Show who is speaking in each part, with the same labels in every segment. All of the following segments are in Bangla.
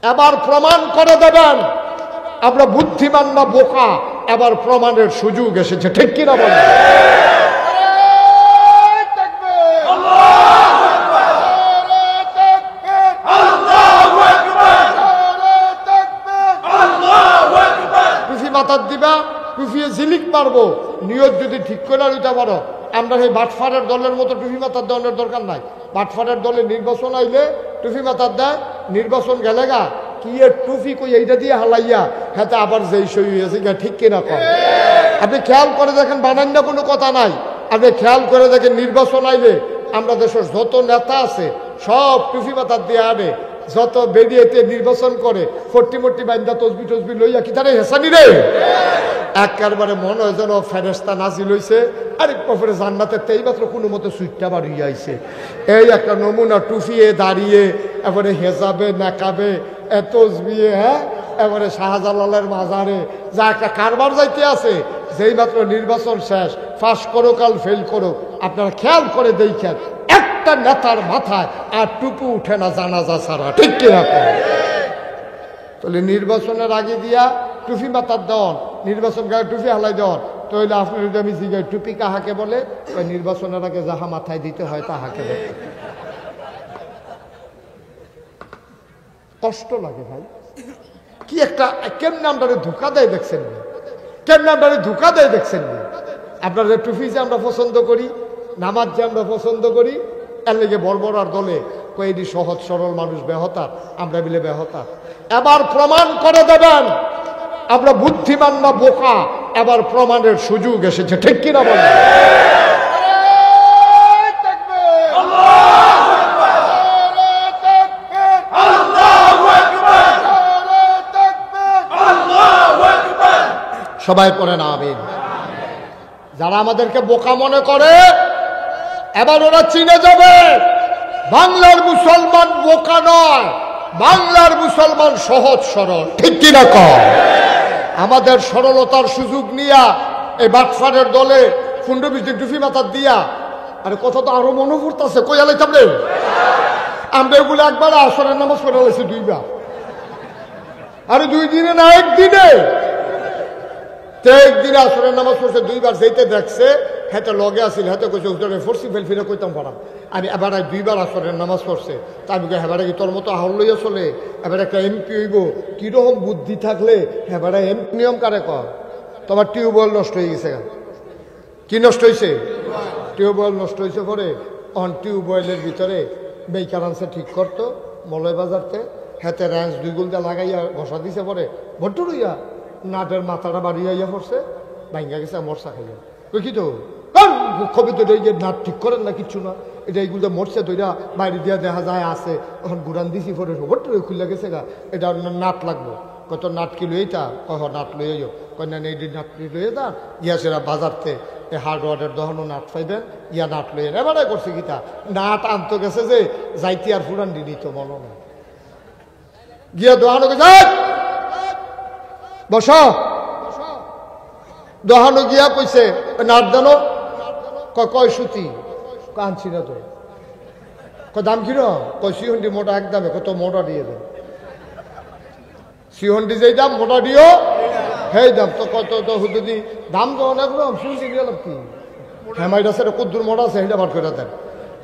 Speaker 1: এবার প্রমাণ করে দেবেন আমরা বুদ্ধিমান না বোকা, এবার প্রমাণের সুযোগ এসেছে, ঠিক কিনা বলেন? টুপি মাথার দিবা, টুপিয়ে ঝিলিক মারবো, নিয়ত যদি ঠিক করে নিতে পারো। আমরা সেই বাটফারের দলের মতো টুপি মাথার দেওয়ার দরকার নাই। বাটফারের দলে নির্বাচন আইলে টুপি মাথার দেয়, নির্বাচন গেলে গা কি এর টুপি কই এইটা দিয়ে হালাইয়া হাতে আবার যেই সই হয়েছে গা, ঠিক কিনা কম? আপনি খেয়াল করে দেখেন, বানান না কোনো কথা নাই। আপনি খেয়াল করে দেখেন নির্বাচন আইলে আমরা দেশের যত নেতা আছে সব টুপি মাথার দিয়ে আনে, যত বেরিয়েতে নির্বাচন করে ফট্টি মট্টি বান্ধা তসবি টসবি লইয়া কি তারা হেসানি রে একবারে মনে হয় যেন ফেরেস্তা নাজিল হইছে। আরে পরে জান্নাতের তেই মাত্র কোনো মতো সুইটটা বাড়িয়ে আইছে। এই একটা নমুনা টুফিয়ে দাঁড়িয়ে এবারে হেজাবে নাকাবে তসবিয়ে, হ্যাঁ এবারে শাহজালালের মাজারে যা একটা কারবার যাইতে আছে। যেই মাত্র নির্বাচন শেষ, পাস করো কাল ফেল করো, আপনারা খেয়াল করে দেখেন একটা নেতার মাথায় আর টুপু উঠে না জানাজা ছাড়া, ঠিক কিনা? তাহলে নির্বাচনের আগে দিয়া টুপি মাথার দেওয়ান, নির্বাচন গায়ে টুপি হালাই দেওয়ান, তাহলে আপনার যদি আমি জিগাই টুপি কাহাকে বলে, ওই নির্বাচনের আগে যাহা মাথায় দিতে হয় তাহাকে বলে। কষ্ট লাগে ভাই, কি একটা কেমন আমরারে ধোকা দেয় দেখছেন, কেমন আমরারে ধোকা দেয় দেখছেন। আপনাদের টুপি যে আমরা পছন্দ করি, নামাজ যে আমরা পছন্দ করি, এর লেগে বর্বর আর দলে কয়েদি সহজ সরল মানুষ বেহতার, আমরা মিলে বেহতার। এবার প্রমাণ করে দেবেন আমরা বুদ্ধিমান না বোকা, এবার প্রমাণের সুযোগ এসেছে, ঠিক কিনা বলেন? সবাই পড়েন আমিন। যারা আমাদেরকে বোকা মনে করে এবার ওরা চিনে যাবে বাংলার মুসলমান বোকা নয়, বাংলার মুসলমান সহজ সরল, ঠিক কিনা কম? আমাদের সরলতার সুযোগ নিয়া এই বাটফারের দলে 15-20 দিন টুপি মাথার দিয়া, আরে কথা তো আরো মনে পড়তেছে, কই আলাইতাম রে আমরা এগুলো একবার আসরের নামাজ পড়ে আলাইছি 2 বার, আরে 2 দিনে না একদিনে, একদিনে আসরের নামাজ পড়ছে 2 বার। যেতে দেখছে হেতে লগে আসিল, হেতে কইছে ফরসি ফেল ফিরে কইতাম পারাম, আমি এবার 2 বার আসরের নামাজ পড়ছে। তা আমি এবারে কি তোর মতো আহল লইয়া চলে, এবার একটা এমপি হইব, কিরকম বুদ্ধি থাকলে এবারে এমপি নিয়ম কারে কর? তোমার টিউবওয়েল নষ্ট হয়ে গেছে, কি নষ্ট হয়েছে? টিউবওয়েল নষ্ট হয়েছে। পরে অন টিউবওয়েলের ভিতরে বেকার আনছে ঠিক করতো মলয় বাজারতে, হেতে র্যাঞ্চ 2 গুলটা লাগাইয়া ঘষা দিছে, পরে ভট্টু রইয়া নাটের মাথাটা বাড়িয়া ইয়া পড়ছে, ভাঙ্গা গেছে মরসা খাইয়া। কই কি তো খবর তো এই যে নাট ঠিক করেন না কিচ্ছু না, এটা এইগুলো মরছে দইরা বাইরে দিয়া দেখা যায় আছে, এখন গুড়ান দিছি পরে ভট্টু খুলে গেছে গা, এটা নাট লাগবো। কত নাট কি লইয়ে তা কহ নাট লইয়ে যাও, কন্যা নেই নাট লইয়ে যান ইয়া সেরা বাজারতে এই হার্ডওয়ারের দহনও নাট পাইবেন, ইয়া নাট লইয়ে এবারে করছে গীতা নাট আনতে গেছে যে যাইতে আর ফুরান দিনি তো মনে না গিয়া দোহানো গেছে বস, দোহানো গিয়া কইছে নাট দেনো, কয় সুতি, আনছি না তো, দাম কিনো, কয় সিহন্ডি মোটা একদমে, কত মোটা দিয়ে দেন, সিহন্ডি যেই দাম মোটা দিও সেই দাম, তো কত তো হুদি দাম তো অনেক রকম, শুনছি গেলাম কি হেমাইট আছে কদ্দুর মোটা আছে সেটা বার করে দেন।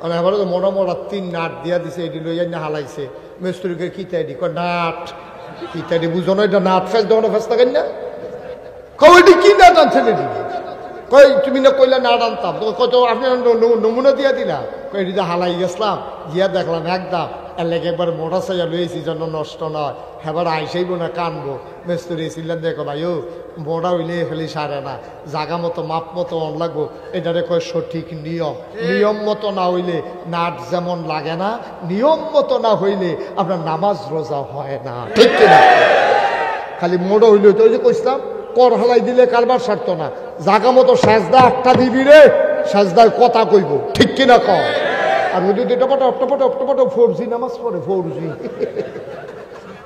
Speaker 1: মানে এবারে তো মোটা মোটা 3 নাট দিয়া দিছে, এটি লইয়া না হালাইছে মিস্ত্রিকে কিতাই কয় নাট, কিতাই বুঝো না এটা নাট ফেস দেওয়া ফেস থাকেন না, কয়টি কি নাট আনছেন এটি, কই তুমি না কইলা নাট আনতাম, কত আপনি নমুনা দিয়া দিলা, কই এটি হালাই গেছিলাম গিয়া দেখলাম একদম এর লেগে একবার মোটা সাইয়া লইছি যেন নষ্ট নয়, হেবার আইসাইব না কানবো, মিস্ত্রি ছিলেন দেখো ভাই ও মোটা হইলে ফেলি সারে না, জাগা মতো মাপ মতো অন লাগবো, এটারে কয় সঠিক নিয়ম, নিয়ম মতো না হইলে নাট যেমন লাগে না, নিয়ম মতো না হইলে আপনার নামাজ রোজা হয় না, ঠিক কিনা? খালি মোটা হইলে তো ওই যে কইছিলাম কর হালাই দিলে কারবার সারতো না, জাগা মতো সাজদা একটা দিবি রে, সাজদায় কথা কইব, ঠিক কিনা কম? আর ওই যদি টপটো 4G নামাজ পড়ে 4G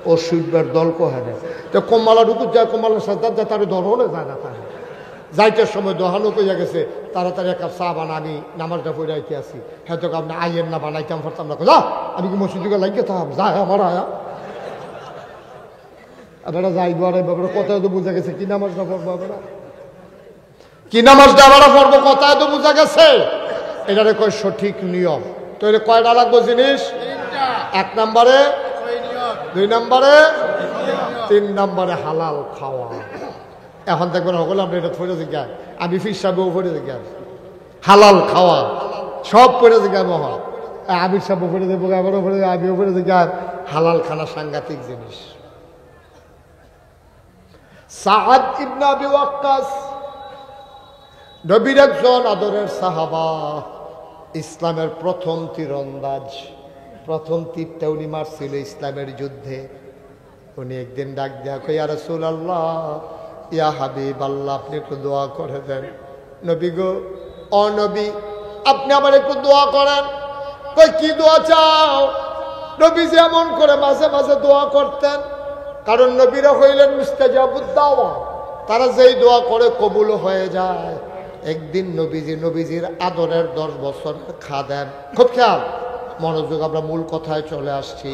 Speaker 1: ও সুইটবার দল কোহে না, তো কম্মালা ঢুকুর যায়, কম্মালার সাজদার যায়, তারে ধরলে যায় না, তারা যাইতের সময় দোহানো কইয়া গেছে তাড়াতাড়ি এক কাপ চা বানা, আমি নামাজটা পড়ে আইতে আসি, হ্যাঁ তো আপনি আইয়ের না বানাইতাম পারতাম না, যা আমি কি মসজিদে লাগিয়ে থাম যায় আমার আয়া আপনারা যাইবো আর ব্যাপারে কথায় তো বোঝা গেছে কি নামাজটা পড়বো আপনারা কি নামাজটা আমরা পড়বো কথায় তো বোঝা গেছে এটারে কয় সঠিক নিয়ম তো এটা কয়টা লাগবো জিনিস এক নম্বরে 2 নম্বরে 3 নম্বরে হালাল খাওয়া এখন দেখবেন সকলে আপনি এটা পড়ে জিজ্ঞান আমি ফির সাহেবও পড়ে জিজ্ঞান হালাল খাওয়া সব পড়ে জিজ্ঞান মহা আমির সাহেবও পড়ে দেবো আমারও পড়ে আমিও পড়ে জিজ্ঞান হালাল খানা সাংঘাতিক জিনিস সাআদ ইবনে আবি ওয়াক্কাস নবীর একজন আদরের সাহাবা ইসলামের প্রথম তীরন্দাজ প্রথম তীরটা উনি মারছিল ইসলামের যুদ্ধে উনি একদিন ডাক দেয়া কই ইয়া রাসূলুল্লাহ ইয়া হাবিব আল্লাহ আপনি একটু দোয়া করে দেন নবী গো ও নবী আপনি আমার একটু দোয়া করেন কই কি দোয়া চাও নবী যেমন করে মাঝে মাঝে দোয়া করতেন কারণ নবীরা হইলেন মুস্তাজাবুদ দাওয়া তারা যেই দোয়া করে কবুল হয়ে যায় একদিন নবীজির আদরের 10 বছরের খাদেম খুব খেয়াল মনোযোগ আমরা মূল কথায় চলে আসছি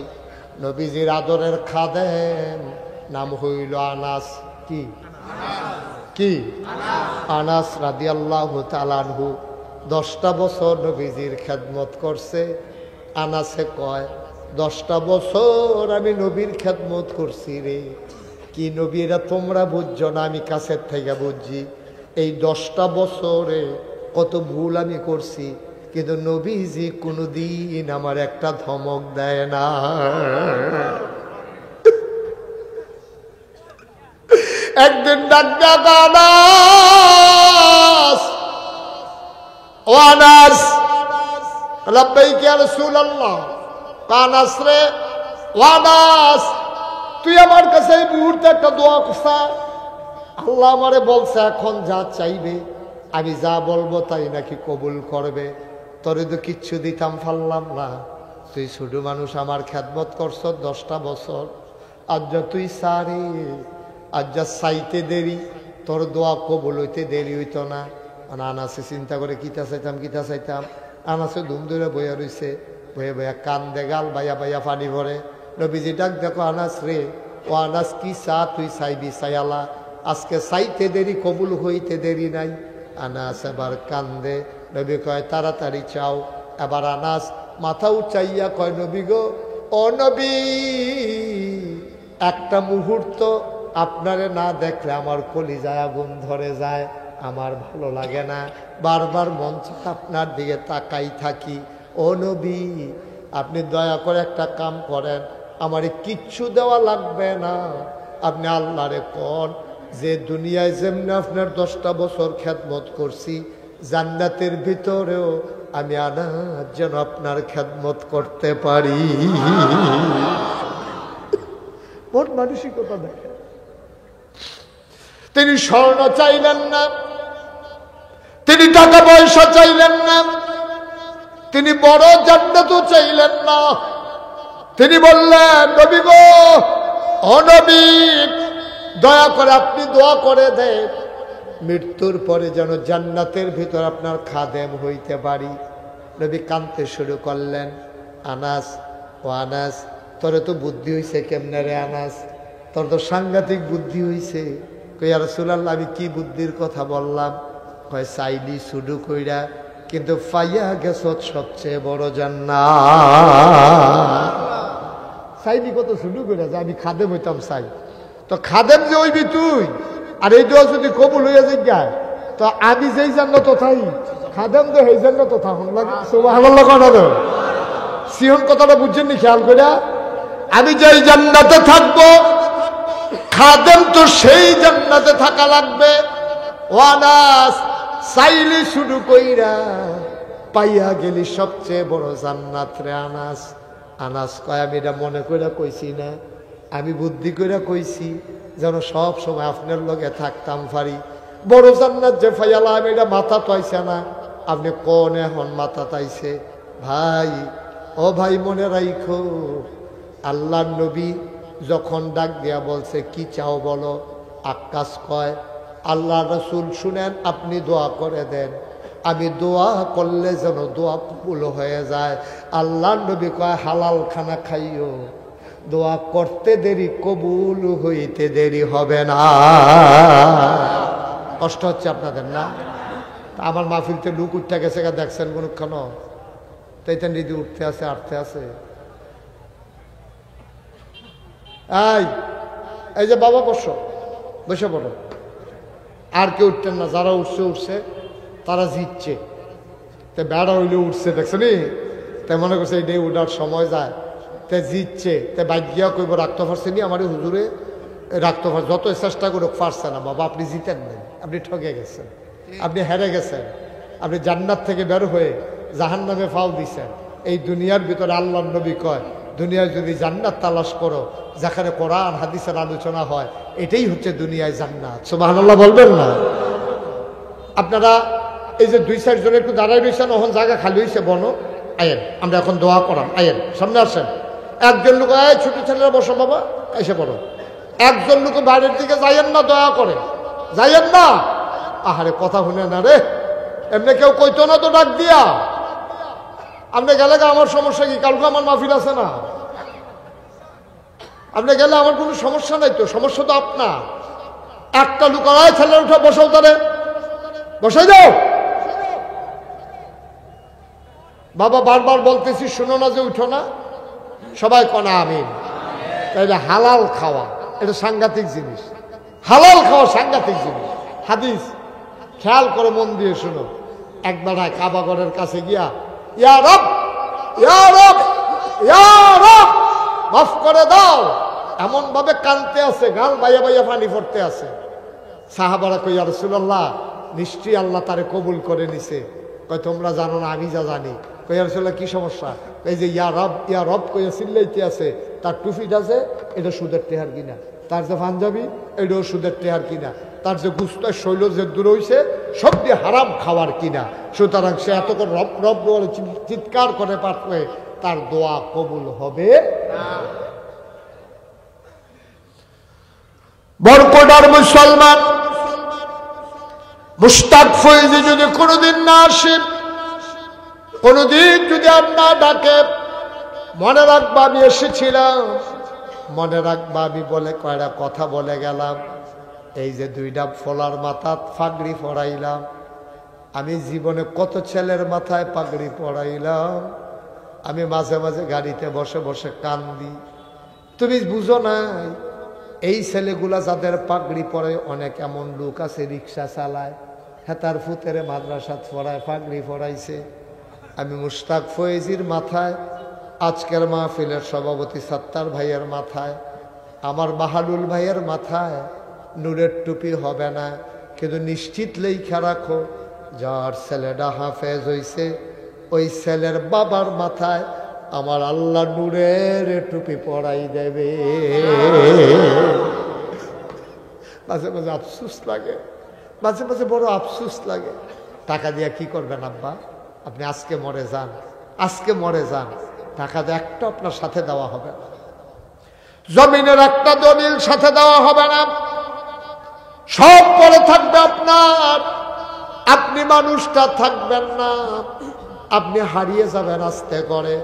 Speaker 1: নবীজির আদরের খাদেম নাম হইল আনাস কি আনাস রাদিয়াল্লাহু তাআলা আনহু 10টা বছর নবীজির খেদমত করছে আনাসে কয় 10টা বছর আমি নবীর খেদমত করছি রে কি নবী এরা তোমরা বুঝছো না আমি কাছের থেকে বুঝছি এই 10টা বছরে কত ভুল আমি করছি কিন্তু নবীজি কোনোদিন আমার একটা ধমক দেয় না একদিন ডাক আনাস ও আনাস লাব্বাইক ইয়া রাসূলুল্লাহ আনাস রে ও আনাস তুই আমার কাছে এই মুহূর্তে একটা দোয়া করছা আল্লাহ আমারে বলছে এখন যা চাইবে আমি যা বলবো তাই নাকি কবুল করবে তোরে তো কিচ্ছু দিতাম পারলাম না তুই ছোট মানুষ আমার খেদমত করছ 10টা বছর আজ যা তুই সারে আজ যা চাইতে দেরি তোর দোয়া কবুল হইতে দেরি হইতো না আনাসে চিন্তা করে কিতা চাইতাম আনাসে ধুম ধরে বইয়া রইছে বইয়া কান্দে গাল বাইয়া বাইয়া পানি ভরে নবীজি ডাক দেখো আনাস রে ও আনাস কি চা তুই চাইবি চাইয়ালা আজকে চাইতে দেরি কবুল হইতে দেরি নাই আনাস এবার কান্দে নবী কয় তাড়াতাড়ি চাও এবার আনাস মাথা উচাইয়া কয় নবী গো ও নবী একটা মুহূর্ত আপনারে না দেখলে আমার কলিজায় আগুন ধরে যায় আমার ভালো লাগে না বারবার মন আপনার দিকে তাকাই থাকি ও নবী আপনি দয়া করে একটা কাম করেন আমারে কিচ্ছু দেওয়া লাগবে না আপনি আল্লাহরে কোন যে দুনিয়ায় যেমনি আপনার 10টা বছর খেদমত করছি জান্নাতের ভিতরেও আমি আনাস যেন আপনার খেদমত করতে পারি মন মানসিকতা দেখেন তিনি স্বর্ণ চাইলেন না তিনি টাকা পয়সা চাইলেন না তিনি বড় জান্নাতও চাইলেন না তিনি বললেন নবী গো ও নবী দয়া করে আপনি দোয়া করে দেন মৃত্যুর পরে যেন জান্নাতের ভিতর আপনার খাদেম হইতে পারি নবী কাঁদতে শুরু করলেন আনাস ও আনাস তোরে তো বুদ্ধি হইছে কেমনে রে আনাস তোর তো সাংঘাতিক বুদ্ধি হইছে কই ইয়া রাসূলুল্লাহ আমি কি বুদ্ধির কথা বললাম কয় চাইলি শুরু কইরা কিন্তু পাইয়া গেছ সবচেয়ে বড় জান্নাত চাইলি কত শুরু কইরা যে আমি খাদেম হইতাম চাই তো খাদেম যে হইবি তুই আর এই দোয়া যদি কবুল হইয়া যায় তো আমি যেই জান্নাত থাই খাদেম তো সেই জান্নাত থাকুন লাগে সুবহানাল্লাহ কথা তো সিহন কথাটা বুঝছেন নি খেয়াল কইরা আমি যেই জান্নাতে থাকবো খাদেম তো সেই জান্নাতে থাকা লাগবে ওয়ানাস চাইলি শুরু কইরা পাইয়া গেলি সবচেয়ে বড় জান্নাত রে আনাস আনাস কয় আমি এটা মনে কইরা কইছি না আমি বুদ্ধি কইরা কইছি যেন সব সময় আপনার লগে থাকতাম পারি বড় জান্নাত যে ফাইয়ালা আমি এটা মাথা তাইছে না আপনি কোন এখন মাথা তাইছে ভাই ও ভাই মনে রাইখো আল্লাহর নবী যখন ডাক দিয়া বলছে কি চাও বলো আকাশ কয় আল্লাহ রাসূল শুনেন আপনি দোয়া করে দেন আমি দোয়া করলে যেন দোয়া কবুল হয়ে যায় আল্লাহর নবী কয় হালাল খানা খাইও দোয়া করতে দেরি কবুল হইতে দেরি হবে না। কষ্ট হচ্ছে আপনাদের না? আমার মাহফিলতে লুক উঠতে গেছে, দেখছেন কোনক্ষণ তাইতেন রীতি উঠতে আছে, আটতে আছে। এই যে বাবা বসো, বসে পড়ো। আর কেউ উঠতেন না, যারা উঠছে উঠছে, তারা জিতছে। তো বেড়া হইলে উঠছে, দেখছেন? তাই মনে করছে এইটাই উঠার সময় যায়, তাই জিতছে। তাই বাইক গিয়া কইব রাখতে পারছে নি আমার হুজুরে, রাখতে পারছে। যত চেষ্টা করুক পারছে না। বাবা আপনি জিতেন নাই, আপনি ঠকে গেছেন, আপনি হেরে গেছেন, আপনি জান্নাত থেকে বের হয়ে জাহান্নামে ফাও দিছেন। এই দুনিয়ার ভিতরে আল্লাহর নবী কয়, দুনিয়ায় যদি জান্নাত তালাশ করো, যেখানে কোরআন হাদিসের আলোচনা হয়, এটাই হচ্ছে দুনিয়ায় জান্নাত। সুবহানাল্লাহ বলবেন না? আপনারা এই যে 2-4 জন একটু দাঁড়াই রয়েছেন, ওখান জায়গা খালি হয়েছে, বনো আয়েন, আমরা এখন দোয়া করাম। আয়েন সামনে আসেন। একজন লোক, ছোট ছেলেরা বসো বাবা, এসে পড়ো। একজন লোক বাইরের দিকে যাইয়েন না, দয়া করে যাইয়েন না। আহারে কথা শুনে না রে, এমনি কেউ কইতো না তো ডাক দিয়া। আপনি গেলে আমার সমস্যা কি? কালকে আমার মাহফিল আছে না, আপনি গেলে আমার কোনো সমস্যা নাই তো। সমস্যা তো আপনার। একটা লোক ছেলে উঠে বসাও, তারে বসাই দাও। বাবা বারবার বলতেছি, শুনো না যে উঠো না? সবাই কনা আমিন। তাইলে হালাল খাওয়া এটা সাংঘাতিক জিনিস। হালাল খাওয়া সাংঘাতিক জিনিস। হাদিস খেয়াল করে মন দিয়ে শুনো। একবার কাবাগরের কাছে গিয়া, ইয়া রব, ইয়া রব, ইয়া রব, মাফ করে দাও, এমন ভাবে কানতে আছে, গাল বাইয়া বাইয়া পানি পড়তে আছে। সাহাবারা কই, ইয়া রাসূলুল্লাহ, নিশ্চয়ই আল্লাহ তারে কবুল করে নিছে। কই তোমরা জানো না, আমি যা জানি। কই ইয়া রাসূলুল্লাহ কি সমস্যা? এই যে ইয়া রব কইয়া চিল্লাইতে আছে, তার টুপিটা আছে এটা সুদের টেহার কিনা, তার যে পাঞ্জাবি এটাও সুদের টেহার কিনা, তার যে গুস্তের শৈল যে দূর হইছে সব দিয়ে হারাম খাওয়ার কিনা। সুতরাং সে এত করে রব রব বলে চিৎকার করে পারবে, তার দোয়া কবুল হবে না। বরকোটার মুসলমান মুশতাক ফয়েজি যদি কোনোদিন না আসে, কোনোদিন যদি আর না ডাকে, মনে রাখবা আমি এসেছিলাম, মনে রাখবা আমি বলে কয়টা কথা বলে গেলাম। এই যে 2টা ফলার মাথাত পাগড়ি পরাইলাম, আমি জীবনে কত ছেলের মাথায় পাগড়ি পরাইলাম। আমি মাঝে মাঝে গাড়িতে বসে বসে কান্দি। তুমি বুঝো নাই, এই ছেলেগুলা যাদের পাগড়ি পরে, অনেক এমন লোক আছে রিক্সা চালায়, হেতার ফুতেরে মাদ্রাসাত পড়ায়, পাগড়ি পরাইছে। আমি মুশতাক ফয়েজির মাথায়, আজকের মাহফিলের সভাপতি সাত্তার ভাইয়ের মাথায়, আমার বাহালুল ভাইয়ের মাথায় নূরের টুপি হবে না, কিন্তু নিশ্চিত লেখা রাখো, যার ছেলেটা হাফেজ হইছে ওই ছেলের বাবার মাথায় আমার আল্লাহ নূরের টুপি পরাই দেবে। মাঝে মাঝে আফসুস লাগে, মাঝে মাঝে বড় আফসুস লাগে। টাকা দিয়ে কি করবেন আব্বা? আপনি আজকে মরে যান, আজকে মরে যান, টাকা দিয়ে একটা আপনার সাথে দেওয়া হবে না, জমিনের একটা দলিল সাথে দেওয়া হবে না, সব পরে থাকবে আপনার। আপনি মানুষটা থাকবেন না, আপনি হারিয়ে যাবেন আস্তে করে।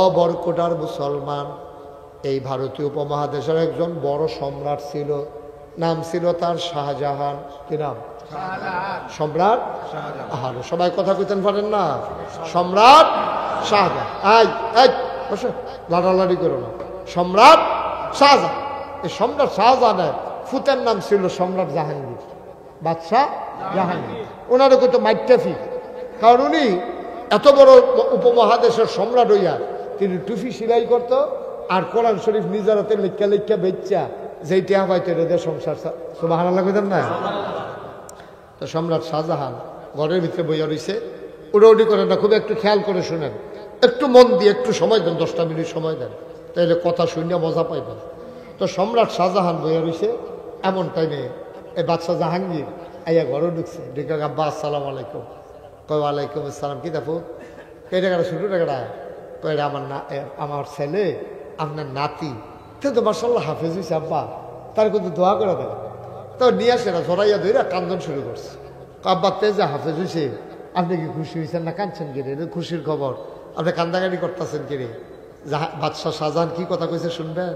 Speaker 1: অবরকোটার মুসলমান, এই ভারতীয় উপমহাদেশের একজন বড় সম্রাট ছিল, নাম ছিল তার শাহজাহান। কি নাম? সম্রাট শাহজাহান। সবাই কথা কইতেন পারেন না? সম্রাট শাহজাহান। বসে লাড়ালাড়ি করো না। সম্রাট শাহজাহান, এই সম্রাট শাহজাহানের ফুতের নাম ছিল সম্রাট জাহাঙ্গীর, বাদশাহ জাহাঙ্গীর। ওনারও কিন্তু মাইটাফি, কারণ উনি এত বড় উপমহাদেশের সম্রাট হইয়া তিনি টুপি সেলাই করত, আর কোরআন শরীফ নিজের হাতে লেখা লেখা বেচ্চা যেইটা হয়তো এদের সংসার। সুবহানাল্লাহ কইতেন না? তো সম্রাট শাহজাহান ঘরের ভিতরে বইয়া রইছে, উড়াউড়ি করে না, খুব একটু খেয়াল করে শুনেন, একটু মন দিয়ে একটু সময় দেন, 10টা মিনিট সময় দেন, তাইলে কথা শুনে মজা পাইবেন। তো সম্রাট শাহজাহান বইয়া রইছে, এমন টাইমে এই বাদশাহ জাহাঙ্গীর আইয়া ঘরে ঢুকছে। ঢুকে আব্বা আসসালামু আলাইকুম। কয় ওয়ালাইকুম আসসালাম। কি দেখো এই টাকাটা ছোটো টাকাটা? কয় আমার ছেলে, আপনার নাতি তো মাশাআল্লাহ হাফেজ হয়েছে আব্বা, তার কিন্তু দোয়া করে দেয়। তো নিয়ে আসে না, জড়াইয়া ধরে কান্দন শুরু করছে। আব্বা তেজে হাফেজ হয়েছে, আপনি কি খুশি হয়েছেন না কাঁদছেন কিরে? খুশির খবর, আপনি কান্দাকাটি করতেছেন কিরে? বাদশাহ শাহজাহান কি কথা কইছে শুনবেন?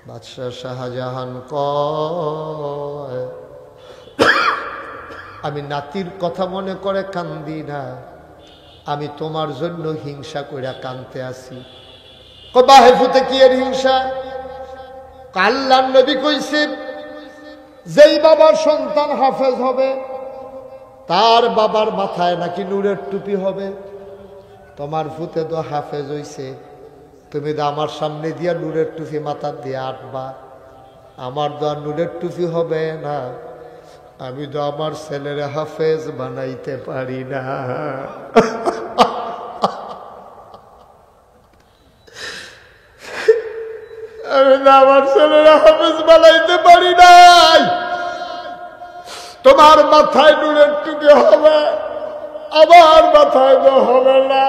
Speaker 1: বাদশাহ শাহজাহান কয়, আমি নাতির কথা মনে করে কান্দি না, আমি তোমার জন্য হিংসা কইরা কানতে আসি। বাহে ফুতে কি এর হিংসা? আল্লাহর নবী কইছে, যেই বাবার সন্তান হাফেজ হবে তার বাবার মাথায় নাকি নূরের টুপি হবে। তোমার ফুতে তো হাফেজ হইছে, তুমি তো আমার সামনে দিয়া নূরের টুপি মাথার দিয়ে আটবা, আমার তো আর নূরের টুপি হবে না, আমি তো আমার ছেলের হাফেজ বানাইতে পারি না। আমি তো আমার ছেলের হাফেজ বানাইতে পারি নাই, তোমার মাথায় নূরের টুপি হবে, আমার মাথায় তো হবে না।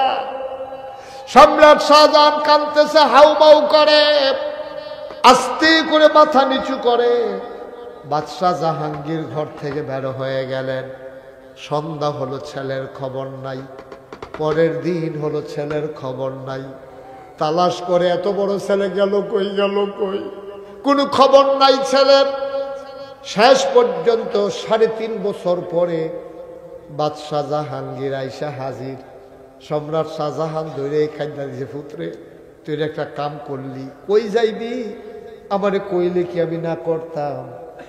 Speaker 1: সম্রাট শাহজাহান কাঁদতেছে, হাউমাউ করে, আস্তে করে মাথা নিচু করে। বাদশাহ জাহাঙ্গীর ঘর থেকে বের হয়ে গেলেন। সন্ধ্যা হলো, ছেলের খবর নাই। পরের দিন হলো, ছেলের খবর নাই। তালাশ করে এত বড় ছেলে গেল কই, গেল কই, কোনো খবর নাই ছেলের। শেষ পর্যন্ত 3.5 বছর পরে বাদশাহ জাহাঙ্গীর আইসা হাজির। সম্রাট শাহজাহান ধরে খাইনা দিয়েছে, পুত্রে তুই একটা কাম করলি, কই যাইবি? আমারে কইলে কি আমি না করতাম?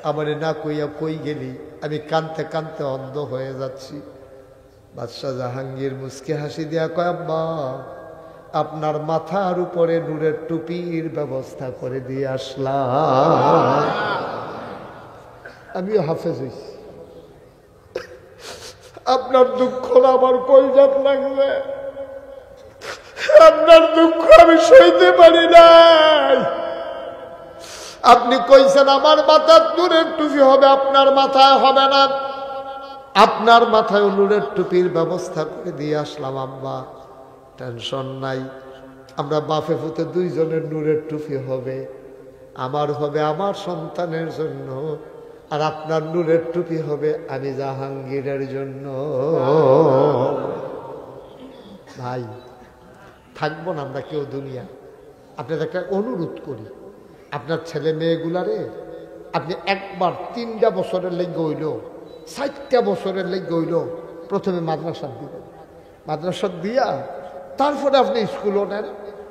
Speaker 1: আমারে না কইয়া কই গেলি? আমি কানতে কানতে অন্ধ হয়ে যাচ্ছি। বাদশাহ জাহাঙ্গীর মুচকি হাসি দিয়া কয়, আব্বা আপনার মাথার উপরে নূরের টুপির ব্যবস্থা করে দিয়ে আসলাম, আমিও হাফেজ হইছি। আপনার দুঃখ আমার কলজাত লাগবে, আপনার দুঃখ আমি সইতে পারি নাই। আপনি কইছেন আমার মাথার নূরের টুপি হবে, আপনার মাথায় হবে না, আপনার মাথায় নূরের টুপির ব্যবস্থা করে দিয়ে আসলাম। আব্বা টেনশন নাই, আমরা বাপে পুতে দুইজনের নূরের টুপি হবে, আমার হবে আমার সন্তানের জন্য, আর আপনার নূরের টুপি হবে আমি জাহাঙ্গীরের জন্য। ভাই থাকবো না আমরা কেউ দুনিয়া। আপনাদের একটা অনুরোধ করি, আপনার ছেলে মেয়েগুলারে আপনি একবার 3টা বছরের লেগে হইল, 4টা বছরের লেগে হইল প্রথমে মাদ্রাসা দিবেন। মাদ্রাসা দিয়া তারপরে আপনি স্কুলও নেন,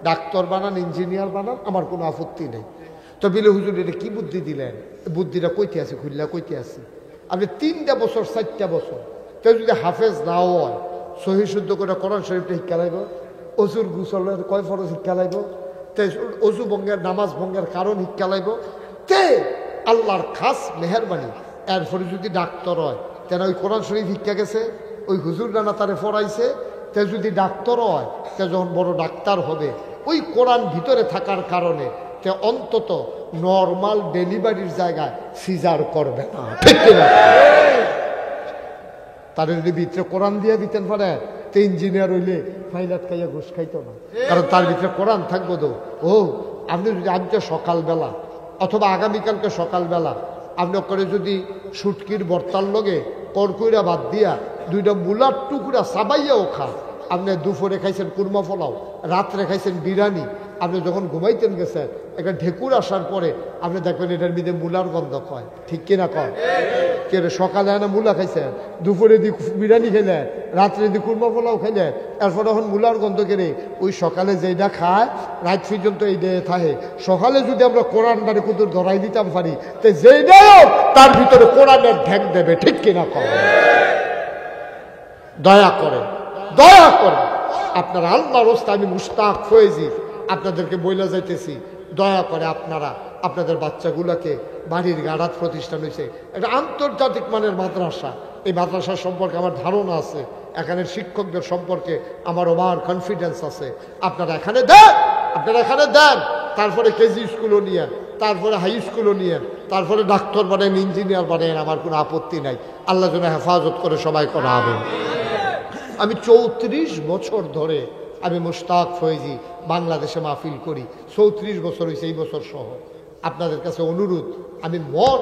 Speaker 1: ডাক্তার বানান, ইঞ্জিনিয়ার বানান, আমার কোনো আপত্তি নেই। তো বিলে হুজুর এটা কি বুদ্ধি দিলেন? বুদ্ধিটা কইতে আছে, খুললা কইতে আছে। আপনি 3টা বছর 4টা বছর কেউ যদি হাফেজ নাও হয়, সহি শুদ্ধ করে কোরআন শরীফটা শিক্ষা লাগব, অজুর গুসলের কয় ফরজ শিক্ষা লাগব, তে অজু ভঙ্গের নামাজ ভঙ্গের কারণ শিক্ষা লাগব, তে আল্লাহর খাস মেহরবানি। এরপরে যদি ডাক্তার হয়, তেন ওই কোরআন শরীফ শিক্ষা গেছে, ওই হুজুর নানা তারে পড়াইছে, তে যদি ডাক্তার হয়, তে যখন বড় ডাক্তার হবে, ওই কোরআন ভিতরে থাকার কারণে তে অন্তত নর্মাল ডেলিভারির জায়গায় সিজার করবে না, ঠিক কিনা? তাদের যদি ভিতরে কোরআন দিয়ে দিতেন পারে, তে ইঞ্জিনিয়ার হইলে ফাইলাত খাইয়া ঘুষ খাইতো না, কারণ তার ভিতরে কোরআন থাকবো। তো ও আপনি যদি আজকে সকালবেলা অথবা আগামীকালকে সকালবেলা আপনি করে যদি সুটকির বর্তার লগে করকুইরা বাদ দিয়া 2টা মুলার টুকরা সাবাইয়াও খা, আপনি দুপুরে খাইছেন কুরমা পোলাও, রাত্রে খাইছেন বিরিয়ানি, আপনি যখন ঘুমাইতেন গেছেন একটা ঢেকুর আসার পরে আপনি দেখবেন এটার মধ্যে মূলার গন্ধ কয়, ঠিক কিনা কয়? কে সকালে না মূলা খাইছেন, দুপুরে দি বিরিয়ানি খেলেন, রাত্রে দি কুরমা পোলাও খেলেন, এরপর যখন মূলার গন্ধ কেড়ে ওই সকালে যেইটা খায় রাত পর্যন্ত এই দিয়ে থাকে। সকালে যদি আমরা কোরআনটারে কুতুর ধরাই দিতাম পারি, তো যেইটাও তার ভিতরে কোরআনের ঢেক দেবে, ঠিক কিনা কয়? দয়া করে, দয়া করে আপনারা আল্লাহর রাস্তায়, আমি মুশতাক ফয়েজি আপনাদেরকে বইলা যাইতেছি, দয়া করে আপনারা আপনাদের বাচ্চাগুলোকে, বাড়ির গাড়াত প্রতিষ্ঠান হয়েছে একটা আন্তর্জাতিক মানের মাদ্রাসা, এই মাদ্রাসার সম্পর্কে আমার ধারণা আছে, এখানের শিক্ষকদের সম্পর্কে আমার ওভার কনফিডেন্স আছে। আপনারা এখানে দেন, আপনারা এখানে দেন, তারপরে কেজি স্কুলও নিয়েন, তারপরে হাই স্কুলও নিয়েন, তারপরে ডাক্তার বানেন, ইঞ্জিনিয়ার বানেন, আমার কোনো আপত্তি নাই। আল্লাহ যেন হেফাজত করে সবাই করা হবে। আমি 34 বছর ধরে আমি মুশতাক ফয়েজি বাংলাদেশে মাহফিল করি, 34 বছর হয়েছে এই বছর সহ। আপনাদের কাছে অনুরোধ, আমি মন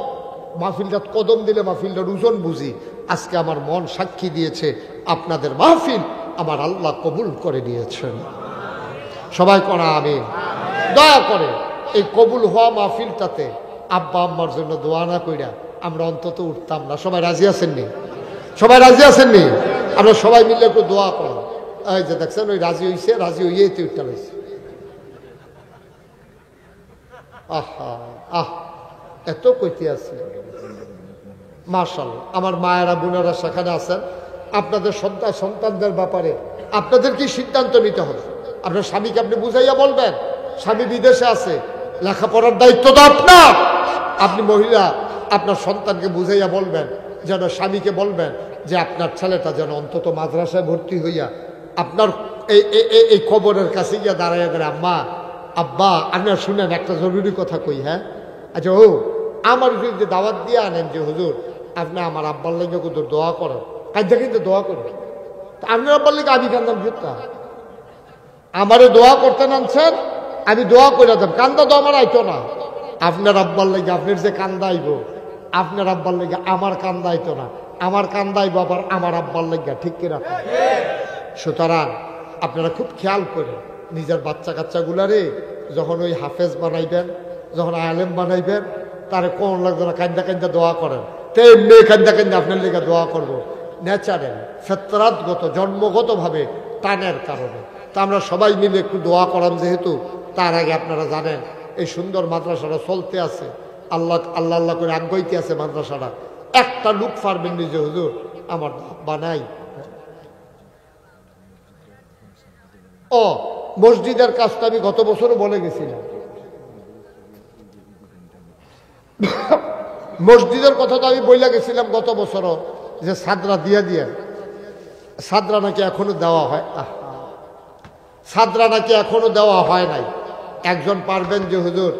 Speaker 1: মাহফিলটা কদম দিলে মাহফিলটার ওজন বুঝি, আজকে আমার মন সাক্ষী দিয়েছে আপনাদের মাহফিল আমার আল্লাহ কবুল করে নিয়েছেন। সবাই করা আমিন। দয়া করে এই কবুল হওয়া মাহফিলটাতে আব্বা আম্মার জন্য দোয়া না কইরা আমরা অন্তত উঠতাম না। সবাই রাজি আছেননি? সবাই রাজি আছেননি? আমরা সবাই মিলে একটু দোয়া করো। এই যে দেখছেন ওই রাজি হইছে, রাজি হইয়েই তো উঠতে হয়েছে। আহা আহ এত কইতে আছে। মাশাআল্লাহ আমার মায়েরা বোনেরা সেখানে আছেন। আপনাদের সন্তানদের ব্যাপারে আপনাদের কি সিদ্ধান্ত নিতে হবে? আপনার স্বামীকে আপনি বুঝাইয়া বলবেন, স্বামী বিদেশে আছে, লেখাপড়ার দায়িত্ব তো আপনার। আপনি মহিলা আপনার সন্তানকে বুঝাইয়া বলবেন, যেন স্বামীকে বলবেন যে আপনার ছেলেটা যেন অন্তত মাদ্রাসায় ভর্তি হইয়া আপনার এই কবরের কাছে গিয়া দাঁড়াইয়া করে আম্মা আব্বা আপনার শুনেন একটা জরুরি কথা কই। হ্যাঁ আচ্ছা ও আমার যদি দাওয়াত দিয়ে আনেন যে হুজুর আপনি আমার আব্বার লাগে কিন্তু দোয়া করেন, কাজটা কিন্তু দোয়া করবেন। আপনার আব্বার লাগে আমি কান্দাম জুতা আমারে দোয়া করতে নামছেন, আমি দোয়া করে দেব। কান্দা তো আমার আইতো না। আপনার আব্বার লাগে আপনার যে কান্দা আইব, আপনার আব্বার লাগে আমার কান্দা আইতো না। আমার কান্দা আইব আবার আমার আব্বার লাগে, ঠিক কিনা? সুতরাং আপনারা খুব খেয়াল করে নিজের বাচ্চা কাচ্চাগুলারে যখন ওই হাফেজ বানাইবেন, যখন আলেম বানাইবেন, তারে কোন লাগবে না কান্দা কান্দা দোয়া করেন। তো এমনি কান্দা কান্দা আপনার লেগে দোয়া করবো ন্যাচারাল ফেতরাতগত জন্মগতভাবে টানের কারণে। তা আমরা সবাই মিলে একটু দোয়া করাম। যেহেতু তার আগে আপনারা জানেন এই সুন্দর মাদ্রাসাটা চলতে আছে, আল্লাহ আল্লাহ আল্লাহ করে আগাইতে আছে মাদ্রাসাটা। একটা লোক পারবেন নিজে হুজুর আমার বানাই। ও মসজিদের কাজটা আমি গত বছরও বলে গেছিলাম। মসজিদের কথা তো আমি বইলা গেছিলাম গত বছরও যে সাদরা দিয়ে সাদরা নাকি এখনো দেওয়া হয়, সাদরা নাকি এখনো দেওয়া হয় নাই। একজন পারবেন যে হুজুর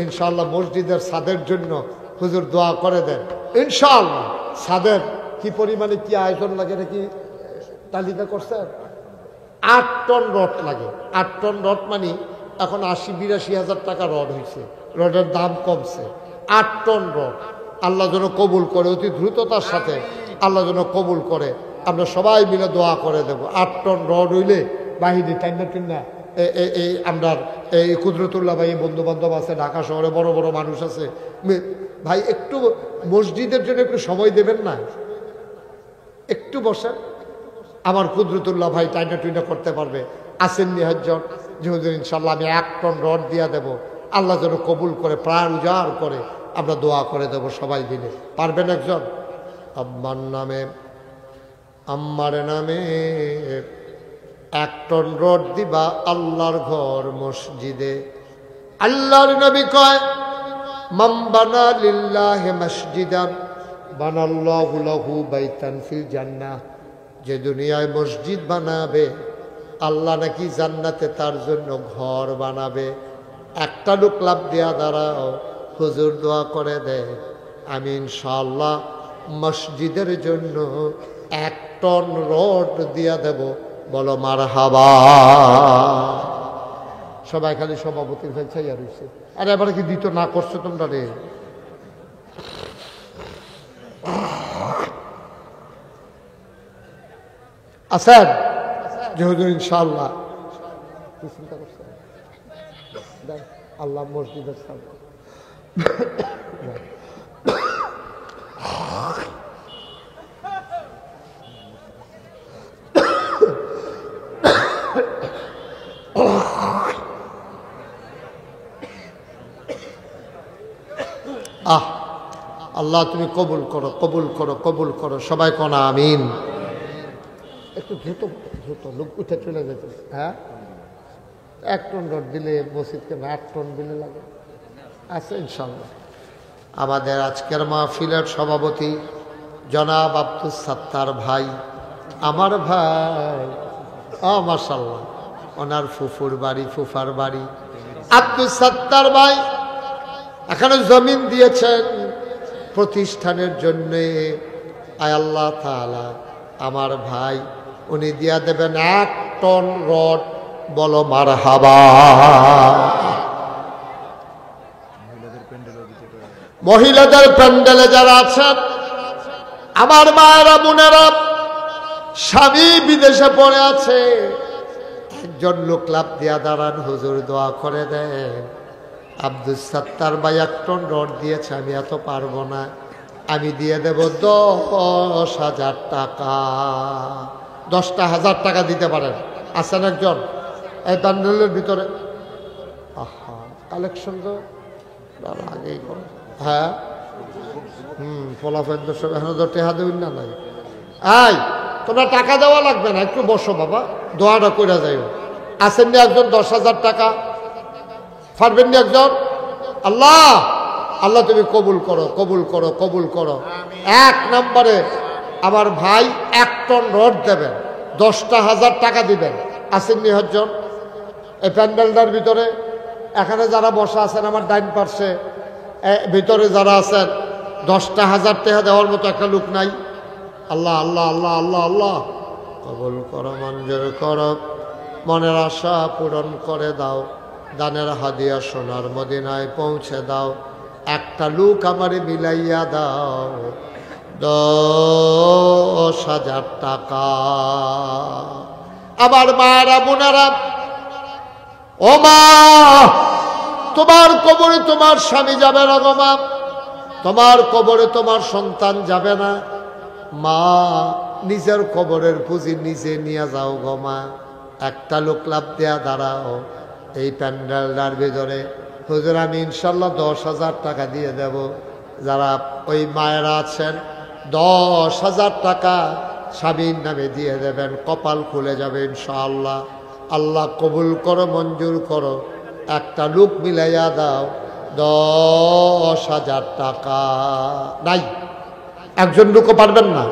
Speaker 1: ইনশাআল্লাহ মসজিদের ছাদের জন্য হুজুর দোয়া করে দেন ইনশাআল্লাহ। ছাদের কি পরিমাণে কি আয়োজন লাগে নাকি তালিকা করছেন? 8 টন রড লাগে। 8 টন রড মানে এখন 80-82 হাজার টাকা রড হয়েছে, রডের দাম কমছে। 8 টন রড আল্লাহ যেন কবুল করে, অতি দ্রুততার সাথে আল্লাহ যেন কবুল করে। আমরা সবাই মিলে দোয়া করে দেব। 8 টন রড হইলে বাহিনী টাইনা এই আমরা এই কুদরতুল্লাহ ভাই বন্ধু বান্ধব আছে, ঢাকা শহরে বড় বড় মানুষ আছে। ভাই একটু মসজিদের জন্য একটু সময় দেবেন না? একটু বসেন। আমার কুদরতুল্লাহ ভাই টাইনা টুইনা করতে পারবে। আসেন নিহাজ্জন যে হুজুর ইনশাল্লাহ আমি 1 টন রড দিয়া দেব, আল্লাহ যেন কবুল করে, প্রাণ উজাড় করে আমরা দোয়া করে দেব সবাই মিলে। পারবেন একজন? আম্মার নামে আম্মার নামে 1 টন রড দিবা আল্লাহর ঘর মসজিদে। আল্লাহর নবী কয় মান বানা লিল্লাহি মসজিদান বানাল্লাহু লাহু বাইতান ফিল জান্নাহ। যে দুনিয়ায় মসজিদ বানাবে আল্লাহ নাকি জান্নাতে তার জন্য ঘর বানাবে। একটা লোক লাভ দিয়া দাঁড়াও, হুজুর দোয়া করে দেয় আমি ইনশাআল্লাহ মসজিদের জন্য 1 টন রড দিয়া দেব। বলো মারহাবা। সবাই খালি সভাপতির ফেল চাইয়া রয়েছে। আরে এবারে কি দিত না করছো তোমরা রে? আছেন যে হুজুর ইনশাআল্লাহ কি চিন্তা করছেন? আল্লাহ মসজিদের সামনে আল্লাহ তুমি কবুল করো, কবুল করো, কবুল করো। সবাই কোনা আমিন। একটু দ্রুত দ্রুত লোক উঠে চলে যেতে। হ্যাঁ 1 টন রড দিলে মসজিদকে 8 টন দিলে লাগে আছে ইনশাল্লাহ। আমাদের আজকের মাহফিলের সভাপতি জনাব আব্দুল সাত্তার ভাই, আমার ভাই, মাশাআল্লাহ ওনার ফুফুর বাড়ি, ফুফার বাড়ি আব্দুল সাত্তার ভাই এখানে জমিন দিয়েছেন প্রতিষ্ঠানের জন্যে। আয় আল্লাহ তাআলা আমার ভাই উনি দিয়া দেবেন 1 টন রড। বলো মারহাবা। মহিলাদের প্যান্ডেলে যারা আছেন আমার মায়েরা বোনেরা, স্বামী বিদেশে পড়ে আছে, একজন লোক লাভ দিয়া দাঁড়ান, হুজুর দোয়া করে দেন। আব্দুল সাত্তার ভাই 1 টন রড দিয়েছে, আমি এত পারবো না, আমি দিয়ে দেব 10,000 টাকা। 10,000 টাকা দিতে পারেন? আছেন একজন এই প্যান্ডেলের ভিতরে? আহা, কালেকশন তো আগেই করে। হ্যাঁ, ফলাফল সব এখন তো টেহা দেবেন না। নাই এই, তোমরা টাকা দেওয়া লাগবে না, একটু বসো বাবা, দোয়াটা কইরা যাইও। আসেন নি একজন 10,000 টাকা? পারবেন নি একজন? আল্লাহ আল্লাহ তুমি কবুল করো, কবুল করো, কবুল করো। 1 নম্বরে আমার ভাই 1 টন রড দেবেন, 10,000 টাকা দিবেন। আসেন নি একজন এই প্যান্ডেলটার ভিতরে? এখানে যারা বসা আছেন আমার ডাইন পার্শ্বে, ভিতরে যারা আছেন, 10,000 টাকা দেওয়ার মতো একটা লোক নাই? আল্লাহ আল্লাহ আল্লাহ আল্লাহ আল্লাহ কবুল করো, মঞ্জুর করো, মনের আশা পূরণ করে দাও, দানের হাদিয়া সোনার মদিনায় পৌঁছে দাও। একটা লোক আমারে মিলাইয়া দাও 10,000 টাকা। আমার মায়েরা বোনেরা, ও মা, তোমার কবরে তোমার স্বামী যাবে না গো মা, তোমার কবরে তোমার সন্তান যাবে না মা, নিজের কবরের পুঁজি নিজে নিয়ে যাও গো মা। একটা লোক লাভ দেয়া দাঁড়াও এই প্যান্ডেলটার ভিতরে, হুজুর আমি ইনশাল্লাহ 10,000 টাকা দিয়ে দেব। যারা ওই মায়েরা আছেন 10,000 টাকা স্বামীর নামে দিয়ে দেবেন, কপাল খুলে যাবে ইনশাআল্লাহ। আল্লাহ কবুল করো, মঞ্জুর করো। একটা লোক মিলাইয়া দাও 10,000 টাকা। নাই একজন লোকও পারবেন না?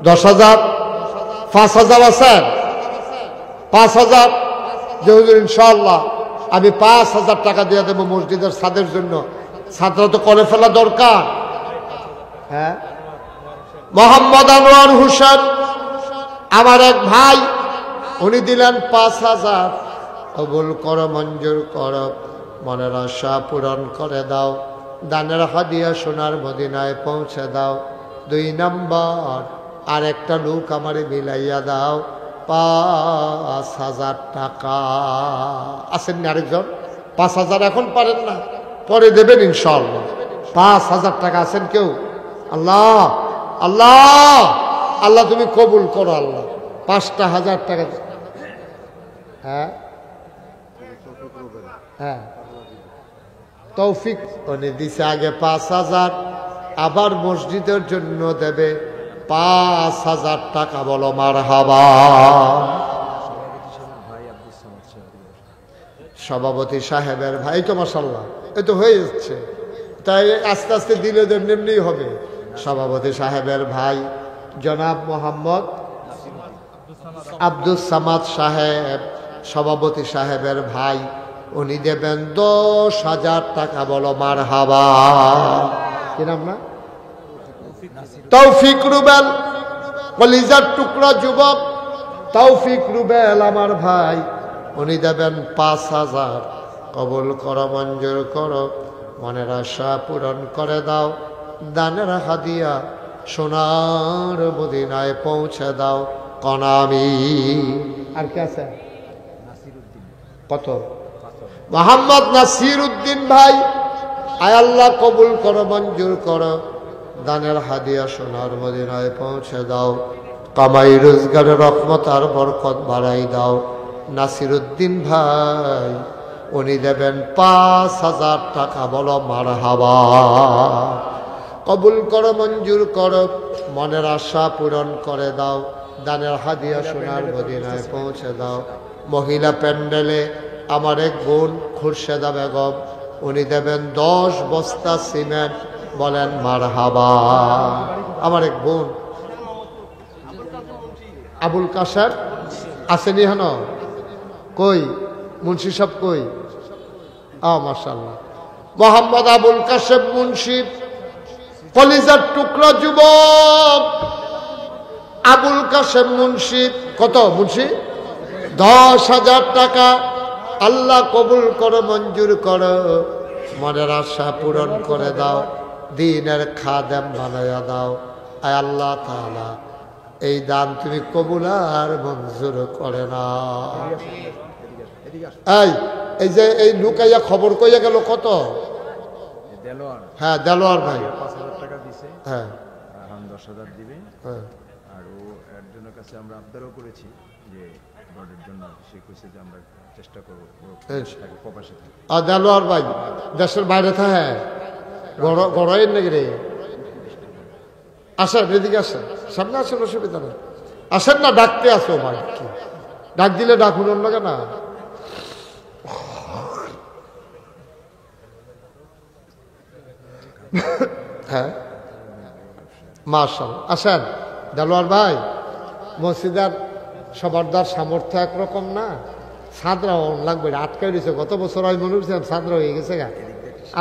Speaker 1: 10,000? 5,000 আছেন? 5,000? যে হুজুর ইনশাআল্লাহ আমি 5,000 টাকা দিয়ে দেবো মসজিদের ছাদের জন্য। ছাদটা তো করে ফেলা দরকার। হ্যাঁ, মোহাম্মদ আনোয়ার হোসেন আমার এক ভাই, উনি দিলেন 5,000। কবুল করো, মঞ্জুর করো, মনের আশা পূরণ করে দাও, দানের হাদিয়া সোনার মদিনায় পৌঁছে দাও। 2 নম্বর আর একটা লোক আমারে মিলাইয়া দাও 5,000 টাকা। আসেন না আরেকজন? 5,000 এখন পারেন না, পরে দেবেন ইনশাআল্লাহ। 5,000 টাকা আছেন কেউ? আল্লাহ আল্লাহ আল্লাহ তুমি কবুল করো আল্লাহ। 5,000 টাকা। হ্যাঁ হ্যাঁ, তৌফিক উনি দিছে আগে 5,000, আবার মসজিদের জন্য দেবে 5,000 টাকা। বলো মারহাবা। সভাপতি সাহেবের ভাই তো মাশাআল্লাহ, এই তো হয়ে যাচ্ছে, তাই আস্তে আস্তে দিলে এমনি হবে। সভাপতি সাহেবের ভাই জনাব মোহাম্মদ আব্দুল সামাদ সাহেব, সভাপতি সাহেবের ভাই, উনি দেবেন 10,000 টাকা। বলো মারহাবা। কি নাম না? তৌফিক রুবেল, কলিজার টুকরা যুবক তৌফিক রুবেল আমার ভাই, উনি দেবেন 5,000। কবুল করো, মঞ্জুর করো, মনের আশা পূরণ করে দাও, দানের হাদিয়া সোনার মদিনায় পৌঁছে দাও। কনামি আর কে আছে? কত? মোহাম্মদ নাসির উদ্দিন ভাই, আয় আল্লাহ কবুল করো, মঞ্জুর করো, দানের হাদিয়া সোনার মদিনায় পৌঁছে দাও, কামাই রোজগারের রহমত আর বরকত বাড়াই দাও। নাসির উদ্দিন ভাই উনি দেবেন 5,000 টাকা। বলো মারহাবা। কবুল করো, মঞ্জুর করো, মনের আশা পূরণ করে দাও, দানের হাদিয়া সোনার মদিনায় পৌঁছে দাও। মহিলা প্যান্ডেলে আমার এক বোন খুরশেদা বেগম, উনি দেবেন 10 বস্তা সিমেন্ট। বলেন মারহাবা। আমার এক বোন আবুল কাশেম আসেনি হেন? কই মুন্সি সাহেব কই? মাশাআল্লাহ, মোহাম্মদ আবুল কাশেম মুন্সি, কলিজার টুকরা যুবক আবুল কাশেম মুন্সি। কত মুন্সি? 10,000 টাকা। আল্লাহ কবুল করো, মঞ্জুর করো, মনের আশা পূরণ করে দাও, দ্বীনের খাদেম বানাইয়া দাও। আয় আল্লাহ তাআলা এই দান তুমি কবুল আর মঞ্জুর করে না। এই যে এই লুকাইয়া খবর কইয়া গেল কত? হ্যাঁ দেলোয়ার ভাই
Speaker 2: 5,000 টাকা দিছে,
Speaker 1: হ্যাঁ
Speaker 2: এখন 10,000 দিবে।
Speaker 1: হ্যাঁ
Speaker 2: আর ও একজনের কাছে আমরা আবদারও করেছি যে রডের জন্য, সে কইছে যে আমরা চেষ্টা করবো প্রবাসে থাকে।
Speaker 1: আর দেলোয়ার ভাই দেশের বাইরে থাকে, গড়াইয়ের নাকি রে? আসেন এদিকে আসেন, সামনে আসেন, অসুবিধা নেই, আসেন না, ডাকতে আসো ভাই, ডাক দিলে ডাকুন লাগে না। হ্যাঁ মাশাআল্লাহ, আসেন দেলোয়ার ভাই। মসজিদের সবারদার সামর্থ্য একরকম না, সাদরা লাগবে, আটকাই দিয়েছে গত বছর আমি মনে করছিলাম সাদরা হয়ে গেছে গা।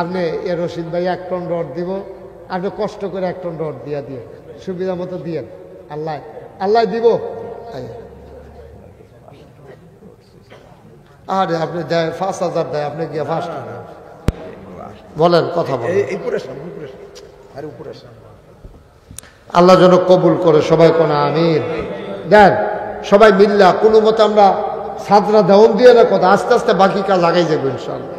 Speaker 1: আপনি এ রশিদ ভাই 1 টন রড দিব, আপনি কষ্ট করে 1 টন রড দিয়ে দিয়ে সুবিধা মতো দিয়েন, আল্লাহ আল্লাহ দিব। আরে আপনি দেয় 5,000 দেয়, আপনি গিয়ে 5 টাকা বলেন, কথা বলেন। আল্লাহ যেন কবুল করে, সবাই কোন আমিন। দেন সবাই মিল্লা কোনো মতে আমরা সাদরা দেওয়ান দিয়ে না কথা, আস্তে আস্তে বাকি কাজ লাগাই যাবো ইনশাআল্লাহ।